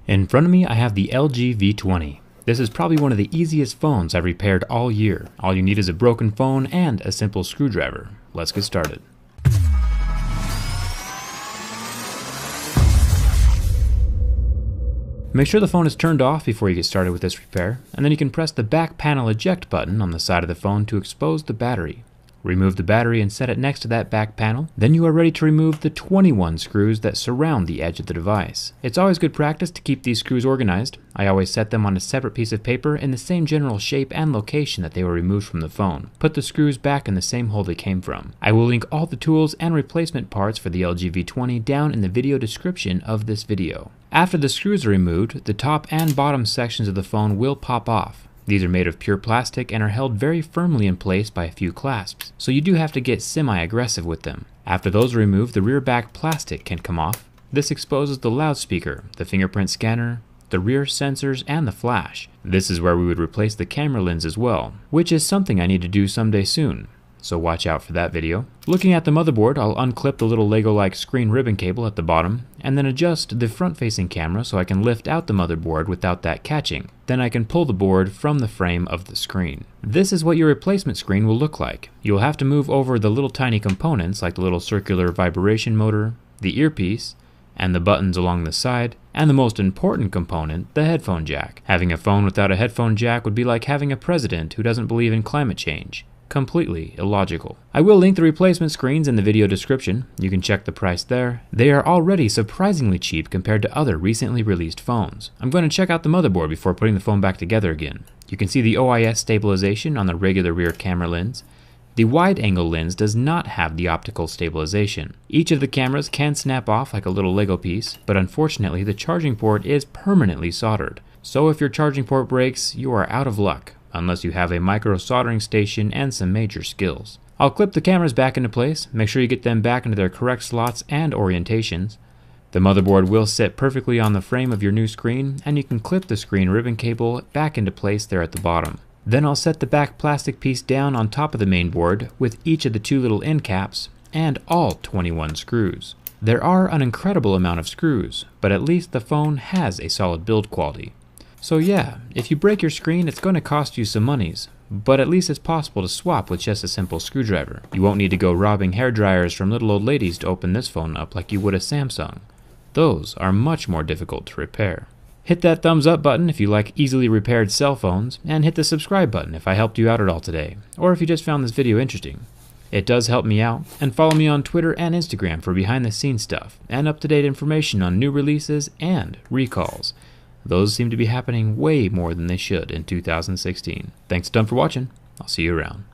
In front of me I have the LG V20. This is probably one of the easiest phones I've repaired all year. All you need is a broken phone and a simple screwdriver. Let's get started. Make sure the phone is turned off before you get started with this repair, and then you can press the back panel eject button on the side of the phone to expose the battery. Remove the battery and set it next to that back panel. Then you are ready to remove the 21 screws that surround the edge of the device. It's always good practice to keep these screws organized. I always set them on a separate piece of paper in the same general shape and location that they were removed from the phone. Put the screws back in the same hole they came from. I will link all the tools and replacement parts for the LG V20 down in the video description of this video. After the screws are removed, the top and bottom sections of the phone will pop off. These are made of pure plastic and are held very firmly in place by a few clasps, so you do have to get semi-aggressive with them. After those are removed, the rear back plastic can come off. This exposes the loudspeaker, the fingerprint scanner, the rear sensors, and the flash. This is where we would replace the camera lens as well, which is something I need to do someday soon, so watch out for that video. Looking at the motherboard, I'll unclip the little Lego-like screen ribbon cable at the bottom, and then adjust the front-facing camera so I can lift out the motherboard without that catching. Then I can pull the board from the frame of the screen. This is what your replacement screen will look like. You'll have to move over the little tiny components like the little circular vibration motor, the earpiece, and the buttons along the side, and the most important component, the headphone jack. Having a phone without a headphone jack would be like having a president who doesn't believe in climate change. Completely illogical. I will link the replacement screens in the video description. You can check the price there. They are already surprisingly cheap compared to other recently released phones. I'm going to check out the motherboard before putting the phone back together again. You can see the OIS stabilization on the regular rear camera lens. The wide-angle lens does not have the optical stabilization. Each of the cameras can snap off like a little Lego piece, but unfortunately the charging port is permanently soldered. So if your charging port breaks, you are out of luck, unless you have a micro soldering station and some major skills. I'll clip the cameras back into place. Make sure you get them back into their correct slots and orientations. The motherboard will sit perfectly on the frame of your new screen, and you can clip the screen ribbon cable back into place there at the bottom. Then I'll set the back plastic piece down on top of the main board with each of the two little end caps and all 21 screws. There are an incredible amount of screws, but at least the phone has a solid build quality. So yeah, if you break your screen, it's going to cost you some monies, but at least it's possible to swap with just a simple screwdriver. You won't need to go robbing hair dryers from little old ladies to open this phone up like you would a Samsung. Those are much more difficult to repair. Hit that thumbs up button if you like easily repaired cell phones, and hit the subscribe button if I helped you out at all today, or if you just found this video interesting. It does help me out, and follow me on Twitter and Instagram for behind the scenes stuff and up-to-date information on new releases and recalls. Those seem to be happening way more than they should in 2016. Thanks a ton for watching. I'll see you around.